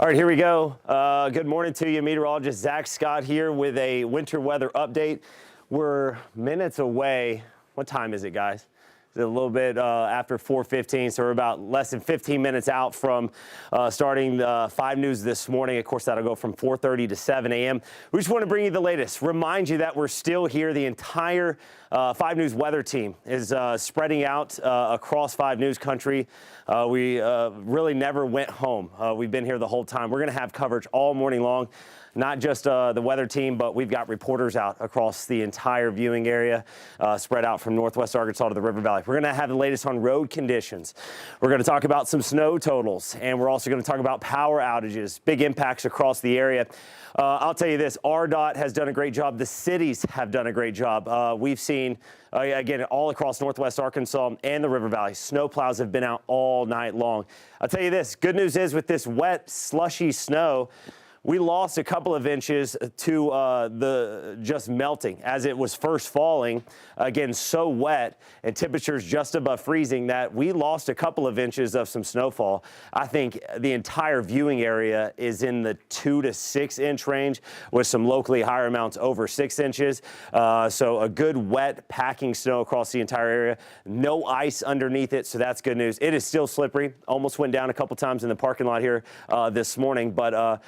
All right, here we go. Good morning to you. Meteorologist Zach Scott here with a winter weather update. We're minutes away. What time is it, guys? It's a little bit after 4:15, so we're about less than 15 minutes out from starting 5 News this morning. Of course, that'll go from 4:30 to 7 a.m. We just want to bring you the latest. Remind you that we're still here. The entire 5 News weather team is spreading out across 5 News country. We really never went home. We've been here the whole time. We're going to have coverage all morning long. Not just the weather team, but we've got reporters out across the entire viewing area, spread out from northwest Arkansas to the River Valley. We're going to have the latest on road conditions. We're going to talk about some snow totals, and we're also going to talk about power outages, big impacts across the area. I'll tell you this, RDOT has done a great job. The cities have done a great job. We've seen, again, all across northwest Arkansas and the River Valley, snow plows have been out all night long. I'll tell you this, good news is with this wet, slushy snow, we lost a couple of inches to the just melting as it was first falling. Again, so wet and temperatures just above freezing that we lost a couple of inches of some snowfall. I think the entire viewing area is in the 2 to 6 inch range with some locally higher amounts over 6 inches. So a good wet packing snow across the entire area. No ice underneath it, so that's good news. It is still slippery. Almost went down a couple times in the parking lot here this morning, but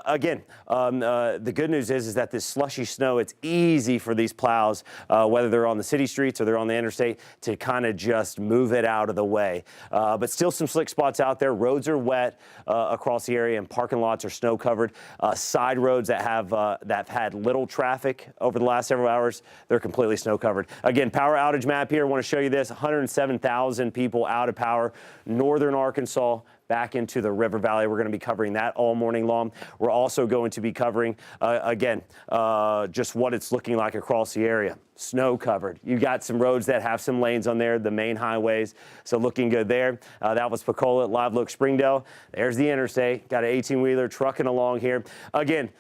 again, the good news is that this slushy snow, it's easy for these plows, whether they're on the city streets or they're on the interstate, to kind of just move it out of the way. But still some slick spots out there. Roads are wet across the area and parking lots are snow covered. Side roads that have had little traffic over the last several hours, they're completely snow covered. Again, power outage map here. I want to show you this. 107,000 people out of power. Northern Arkansas, back into the River Valley. We're going to be covering that all morning long. We're also going to be covering, just what it's looking like across the area. Snow covered. You got some roads that have some lanes on there, the main highways, so looking good there. That was Pecola, Live Look, Springdale. There's the interstate. Got an 18-wheeler trucking along here. Again,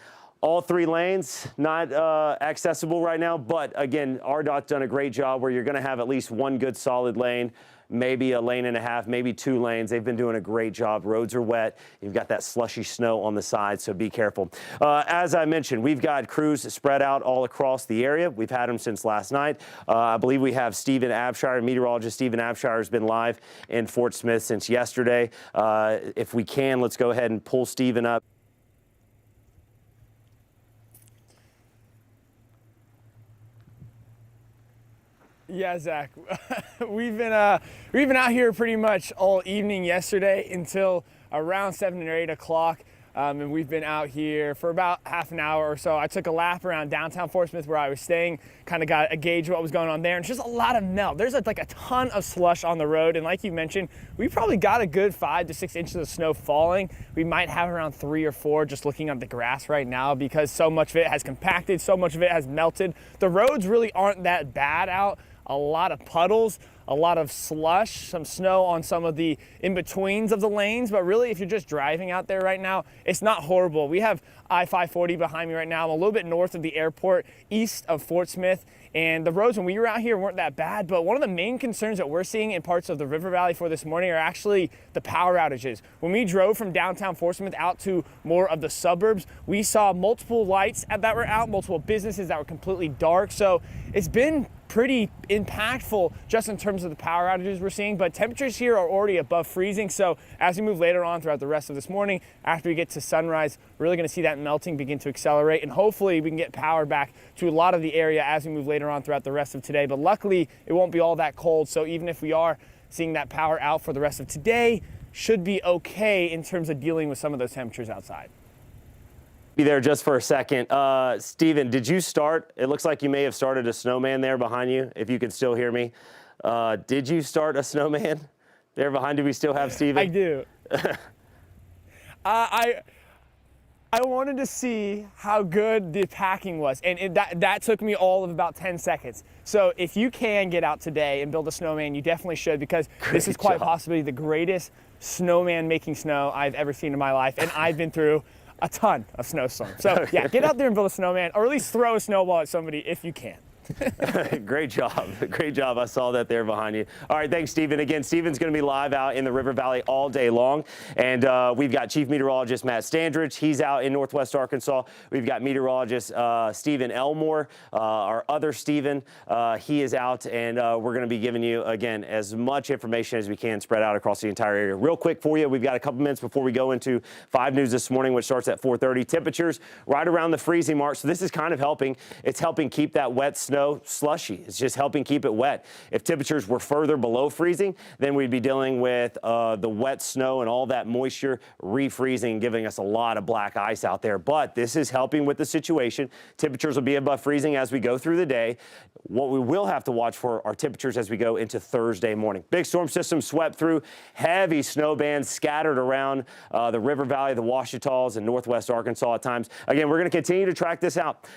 all 3 lanes not accessible right now, but again, RDOT's done a great job where you're going to have at least one good solid lane, maybe a lane and a half, maybe 2 lanes. They've been doing a great job. Roads are wet. You've got that slushy snow on the side, so be careful. As I mentioned, we've got crews spread out all across the area. We've had them since last night. I believe we have Stephen Abshire, meteorologist Stephen Abshire has been live in Fort Smith since yesterday. If we can, let's go ahead and pull Stephen up. Yeah, Zach, we've been out here pretty much all evening yesterday until around 7 or 8 o'clock. And we've been out here for about half an hour or so. I took a lap around downtown Fort Smith where I was staying, kind of got a gauge of what was going on there. And it's just a lot of melt. There's like a ton of slush on the road. And like you mentioned, we probably got a good 5 to 6 inches of snow falling. We might have around 3 or 4 just looking at the grass right now because so much of it has compacted, so much of it has melted. The roads really aren't that bad out. A lot of puddles, a lot of slush, some snow on some of the in-betweens of the lanes, but really if you're just driving out there right now, it's not horrible. We have I-540 behind me right now. I'm a little bit north of the airport, east of Fort Smith, and the roads when we were out here weren't that bad, but one of the main concerns that we're seeing in parts of the River Valley for this morning are actually the power outages. When we drove from downtown Fort Smith out to more of the suburbs, we saw multiple lights that were out, multiple businesses that were completely dark, so it's been pretty impactful just in terms of the power outages we're seeing, but temperatures here are already above freezing. So as we move later on throughout the rest of this morning, after we get to sunrise, we're really going to see that melting begin to accelerate, and hopefully we can get power back to a lot of the area as we move later on throughout the rest of today. But luckily it won't be all that cold, so even if we are seeing that power out for the rest of today, should be okay in terms of dealing with some of those temperatures outside. Be there just for a second. Stephen, did you start? It looks like you may have started a snowman there behind you, if you can still hear me. Did you start a snowman there behind you? We still have Stephen? I do. I wanted to see how good the packing was, and that took me all of about 10 seconds. So if you can get out today and build a snowman, you definitely should, because this is quite possibly the greatest snowman making snow I've ever seen in my life, and I've been through a ton of snowstorms. So yeah, get out there and build a snowman, or at least throw a snowball at somebody if you can. Great job. Great job. I saw that there behind you. All right, thanks, Stephen. Again, Stephen's going to be live out in the River Valley all day long. And we've got Chief Meteorologist Matt Standridge. He's out in Northwest Arkansas. We've got meteorologist Stephen Elmore, our other Stephen. He is out, and we're going to be giving you, again, as much information as we can spread out across the entire area. Real quick for you, we've got a couple minutes before we go into 5 News this morning, which starts at 4:30. Temperatures right around the freezing mark. So this is kind of helping. It's helping keep that wet snow slushy. It's just helping keep it wet. If temperatures were further below freezing, then we'd be dealing with the wet snow and all that moisture refreezing, giving us a lot of black ice out there. But this is helping with the situation. Temperatures will be above freezing as we go through the day. What we will have to watch for are temperatures as we go into Thursday morning. Big storm system swept through, heavy snow bands scattered around the River Valley, the Ouachitas, and Northwest Arkansas at times. Again, we're going to continue to track this out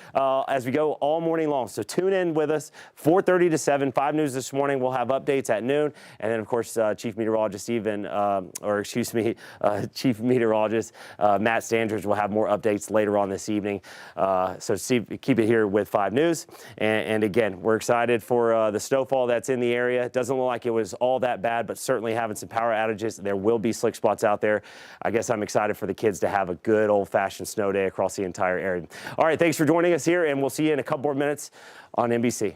as we go all morning long. So tune in with us, 4:30 to 7, 5 News this morning. We'll have updates at noon. And then, of course, Chief Meteorologist Chief Meteorologist Matt Standridge will have more updates later on this evening. So keep it here with 5 News. And again, we're excited for the snowfall that's in the area. It doesn't look like it was all that bad, but certainly having some power outages. There will be slick spots out there. I guess I'm excited for the kids to have a good old-fashioned snow day across the entire area. All right, thanks for joining us here, and we'll see you in a couple more minutes on NBC.